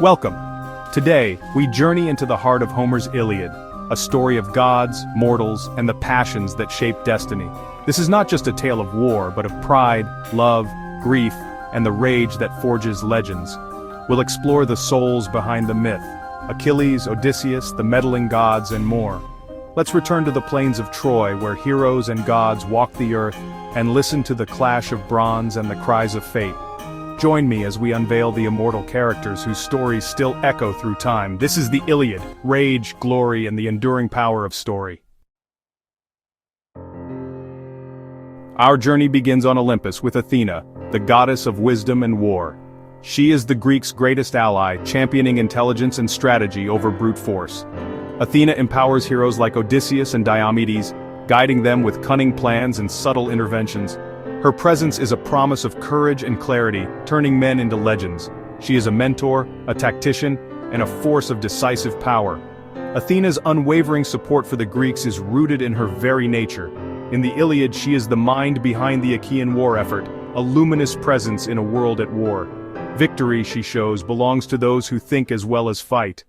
Welcome. Today, we journey into the heart of Homer's Iliad, a story of gods, mortals, and the passions that shape destiny. This is not just a tale of war, but of pride, love, grief, and the rage that forges legends. We'll explore the souls behind the myth, Achilles, Odysseus, the meddling gods, and more. Let's return to the plains of Troy, where heroes and gods walk the earth, and listen to the clash of bronze and the cries of fate. Join me as we unveil the immortal characters whose stories still echo through time. This is the Iliad, rage, glory, and the enduring power of story. Our journey begins on Olympus with Athena, the goddess of wisdom and war. She is the Greeks' greatest ally, championing intelligence and strategy over brute force. Athena empowers heroes like Odysseus and Diomedes, guiding them with cunning plans and subtle interventions. Her presence is a promise of courage and clarity, turning men into legends. She is a mentor, a tactician, and a force of decisive power. Athena's unwavering support for the Greeks is rooted in her very nature. In the Iliad, she is the mind behind the Achaean war effort, a luminous presence in a world at war. Victory, she shows, belongs to those who think as well as fight.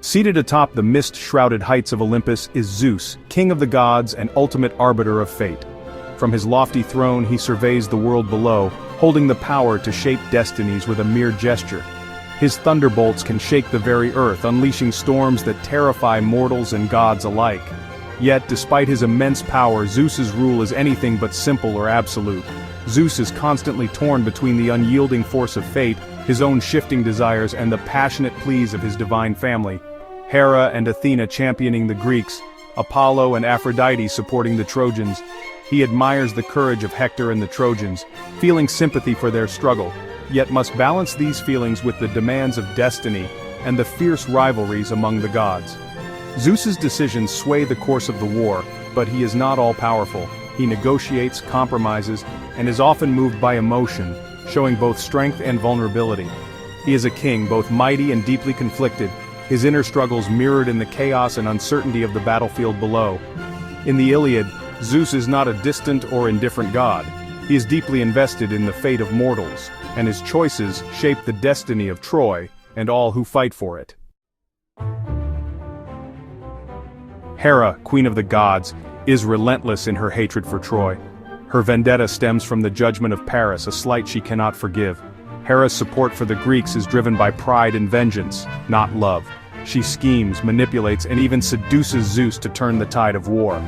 Seated atop the mist-shrouded heights of Olympus is Zeus, king of the gods and ultimate arbiter of fate. From his lofty throne he surveys the world below, holding the power to shape destinies with a mere gesture. His thunderbolts can shake the very earth, unleashing storms that terrify mortals and gods alike. Yet, despite his immense power, Zeus's rule is anything but simple or absolute. Zeus is constantly torn between the unyielding force of fate, his own shifting desires, and the passionate pleas of his divine family. Hera and Athena championing the Greeks, Apollo and Aphrodite supporting the Trojans. He admires the courage of Hector and the Trojans, feeling sympathy for their struggle, yet must balance these feelings with the demands of destiny and the fierce rivalries among the gods. Zeus's decisions sway the course of the war, but he is not all-powerful. He negotiates, compromises, and is often moved by emotion, showing both strength and vulnerability. He is a king, both mighty and deeply conflicted, his inner struggles mirrored in the chaos and uncertainty of the battlefield below. In the Iliad, Zeus is not a distant or indifferent god. He is deeply invested in the fate of mortals, and his choices shape the destiny of Troy and all who fight for it. Hera, queen of the gods, is relentless in her hatred for Troy. Her vendetta stems from the judgment of Perils, a slight she cannot forgive. Hera's support for the Greeks is driven by pride and vengeance, not love. She schemes, manipulates, and even seduces Zeus to turn the tide of war.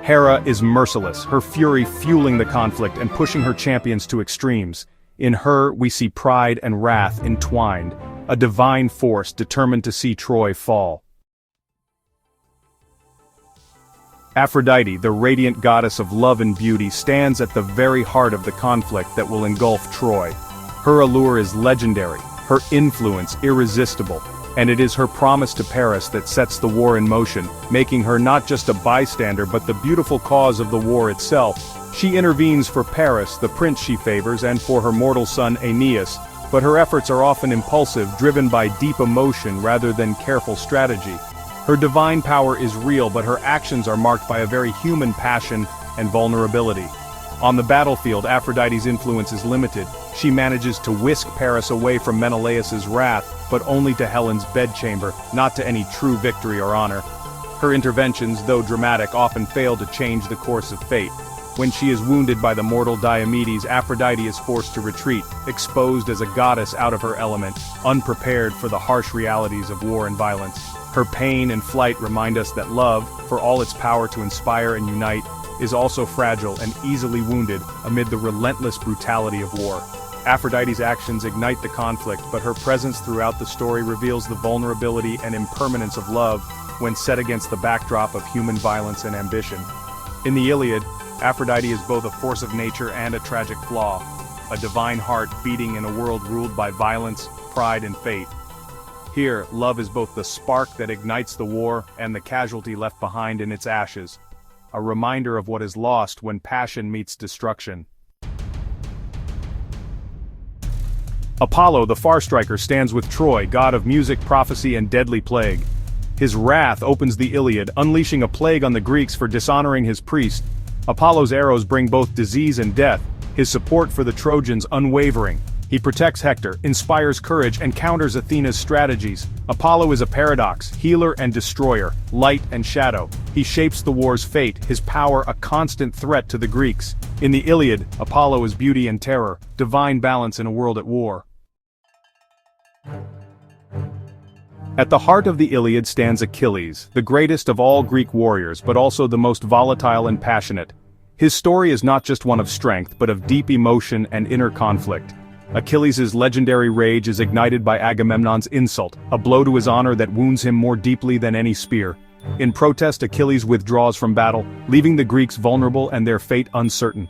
Hera is merciless, her fury fueling the conflict and pushing her champions to extremes. In her, we see pride and wrath entwined, a divine force determined to see Troy fall. Aphrodite, the radiant goddess of love and beauty, stands at the very heart of the conflict that will engulf Troy. Her allure is legendary, her influence irresistible, and it is her promise to Paris that sets the war in motion, making her not just a bystander but the beautiful cause of the war itself. She intervenes for Paris, the prince she favors, and for her mortal son Aeneas, but her efforts are often impulsive, driven by deep emotion rather than careful strategy. Her divine power is real, but her actions are marked by a very human passion and vulnerability. On the battlefield, Aphrodite's influence is limited. She manages to whisk Paris away from Menelaus's wrath, but only to Helen's bedchamber, not to any true victory or honor. Her interventions, though dramatic, often fail to change the course of fate. When she is wounded by the mortal Diomedes, Aphrodite is forced to retreat, exposed as a goddess out of her element, unprepared for the harsh realities of war and violence. Her pain and flight remind us that love, for all its power to inspire and unite, is also fragile and easily wounded amid the relentless brutality of war. Aphrodite's actions ignite the conflict, but her presence throughout the story reveals the vulnerability and impermanence of love when set against the backdrop of human violence and ambition. In the Iliad, Aphrodite is both a force of nature and a tragic flaw, a divine heart beating in a world ruled by violence, pride, and fate. Here, love is both the spark that ignites the war and the casualty left behind in its ashes, a reminder of what is lost when passion meets destruction. Apollo, the Farstriker, stands with Troy, god of music, prophecy, and deadly plague. His wrath opens the Iliad, unleashing a plague on the Greeks for dishonoring his priest. Apollo's arrows bring both disease and death, his support for the Trojans unwavering. He protects Hector, inspires courage, and counters Athena's strategies. Apollo is a paradox, healer and destroyer, light and shadow. He shapes the war's fate, his power a constant threat to the Greeks. In the Iliad, Apollo is beauty and terror, divine balance in a world at war. At the heart of the Iliad stands Achilles, the greatest of all Greek warriors but also the most volatile and passionate. His story is not just one of strength but of deep emotion and inner conflict. Achilles' legendary rage is ignited by Agamemnon's insult, a blow to his honor that wounds him more deeply than any spear. In protest, Achilles withdraws from battle, leaving the Greeks vulnerable and their fate uncertain.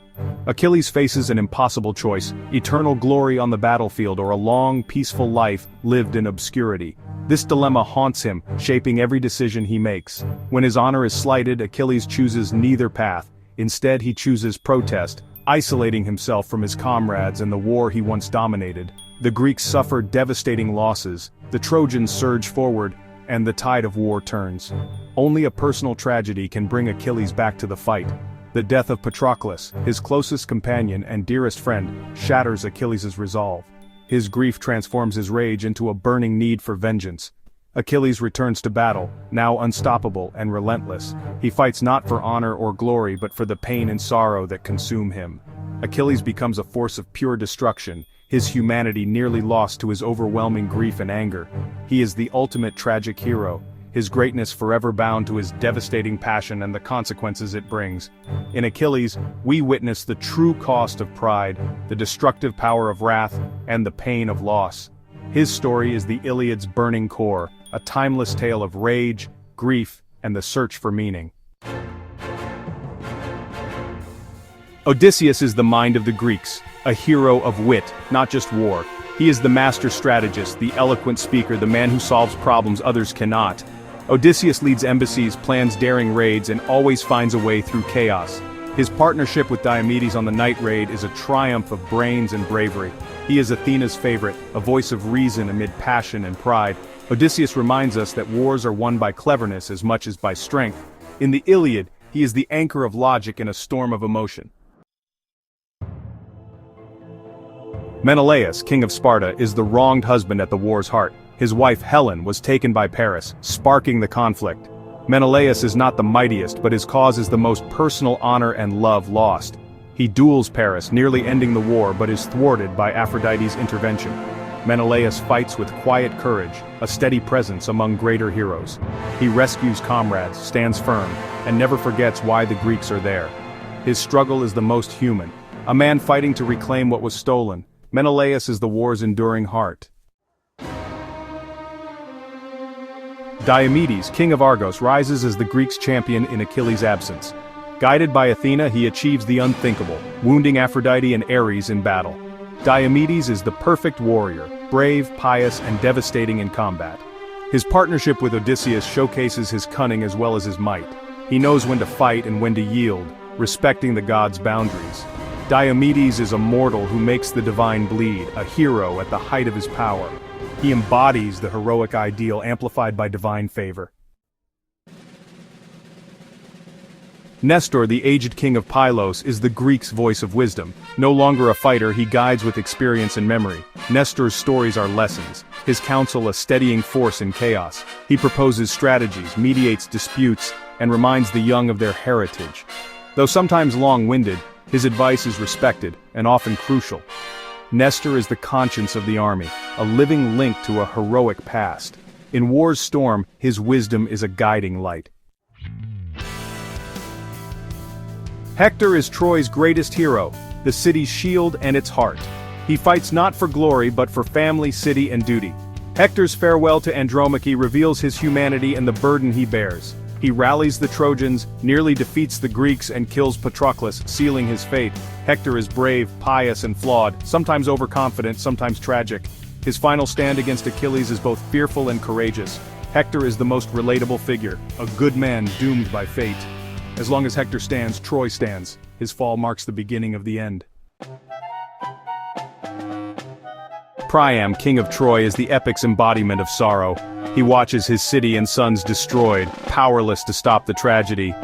Achilles faces an impossible choice: eternal glory on the battlefield or a long, peaceful life lived in obscurity. This dilemma haunts him, shaping every decision he makes. When his honor is slighted, Achilles chooses neither path. Instead, he chooses protest, isolating himself from his comrades and the war he once dominated. The Greeks suffer devastating losses, the Trojans surge forward, and the tide of war turns. Only a personal tragedy can bring Achilles back to the fight. The death of Patroclus, his closest companion and dearest friend, shatters Achilles' resolve. His grief transforms his rage into a burning need for vengeance. Achilles returns to battle, now unstoppable and relentless. He fights not for honor or glory but for the pain and sorrow that consume him. Achilles becomes a force of pure destruction, his humanity nearly lost to his overwhelming grief and anger. He is the ultimate tragic hero, his greatness forever bound to his devastating passion and the consequences it brings. In Achilles, we witness the true cost of pride, the destructive power of wrath, and the pain of loss. His story is the Iliad's burning core, a timeless tale of rage, grief, and the search for meaning. Odysseus is the mind of the Greeks, a hero of wit, not just war. He is the master strategist, the eloquent speaker, the man who solves problems others cannot. Odysseus leads embassies, plans daring raids, and always finds a way through chaos. His partnership with Diomedes on the night raid is a triumph of brains and bravery. He is Athena's favorite, a voice of reason amid passion and pride. Odysseus reminds us that wars are won by cleverness as much as by strength. In the Iliad, he is the anchor of logic in a storm of emotion. Menelaus, king of Sparta, is the wronged husband at the war's heart. His wife Helen was taken by Paris, sparking the conflict. Menelaus is not the mightiest, but his cause is the most personal honor and love lost. He duels Paris, nearly ending the war, but is thwarted by Aphrodite's intervention. Menelaus fights with quiet courage, a steady presence among greater heroes. He rescues comrades, stands firm, and never forgets why the Greeks are there. His struggle is the most human, a man fighting to reclaim what was stolen. Menelaus is the war's enduring heart. Diomedes, king of Argos, rises as the Greeks' champion in Achilles' absence. Guided by Athena, he achieves the unthinkable, wounding Aphrodite and Ares in battle. Diomedes is the perfect warrior, brave, pious, and devastating in combat. His partnership with Odysseus showcases his cunning as well as his might. He knows when to fight and when to yield, respecting the gods' boundaries. Diomedes is a mortal who makes the divine bleed, a hero at the height of his power. He embodies the heroic ideal amplified by divine favor. Nestor, the aged king of Pylos, is the Greeks' voice of wisdom. No longer a fighter, he guides with experience and memory. Nestor's stories are lessons, his counsel a steadying force in chaos. He proposes strategies, mediates disputes, and reminds the young of their heritage. Though sometimes long-winded, his advice is respected, and often crucial. Nestor is the conscience of the army, a living link to a heroic past. In war's storm, his wisdom is a guiding light. Hector is Troy's greatest hero, the city's shield and its heart. He fights not for glory but for family, city, and duty. Hector's farewell to Andromache reveals his humanity and the burden he bears. He rallies the Trojans, nearly defeats the Greeks, and kills Patroclus, sealing his fate. Hector is brave, pious, and flawed, sometimes overconfident, sometimes tragic. His final stand against Achilles is both fearful and courageous. Hector is the most relatable figure, a good man doomed by fate. As long as Hector stands, Troy stands. His fall marks the beginning of the end. Priam, king of Troy, is the epic's embodiment of sorrow. He watches his city and sons destroyed, powerless to stop the tragedy.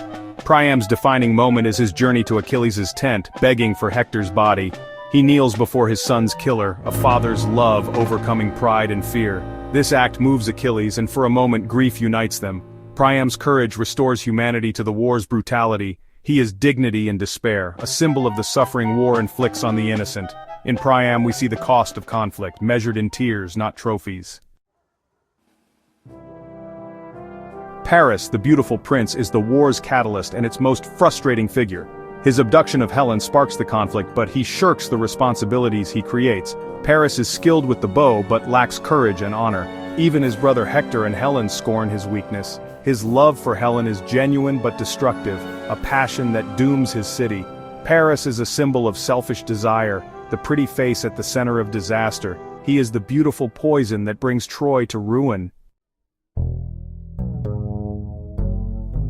Priam's defining moment is his journey to Achilles' tent, begging for Hector's body. He kneels before his son's killer, a father's love overcoming pride and fear. This act moves Achilles, and for a moment grief unites them. Priam's courage restores humanity to the war's brutality. He is dignity in despair, a symbol of the suffering war inflicts on the innocent. In Priam we see the cost of conflict, measured in tears, not trophies. Paris, the beautiful prince, is the war's catalyst and its most frustrating figure. His abduction of Helen sparks the conflict, but he shirks the responsibilities he creates. Paris is skilled with the bow but lacks courage and honor. Even his brother Hector and Helen scorn his weakness. His love for Helen is genuine but destructive, a passion that dooms his city. Paris is a symbol of selfish desire, the pretty face at the center of disaster. He is the beautiful poison that brings Troy to ruin.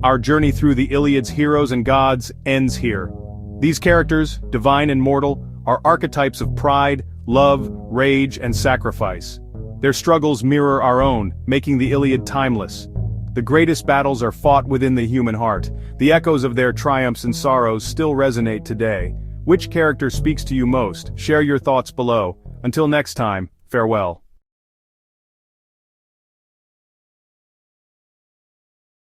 Our journey through the Iliad's heroes and gods ends here. These characters, divine and mortal, are archetypes of pride, love, rage, and sacrifice. Their struggles mirror our own, making the Iliad timeless. The greatest battles are fought within the human heart. The echoes of their triumphs and sorrows still resonate today. Which character speaks to you most? Share your thoughts below. Until next time, farewell.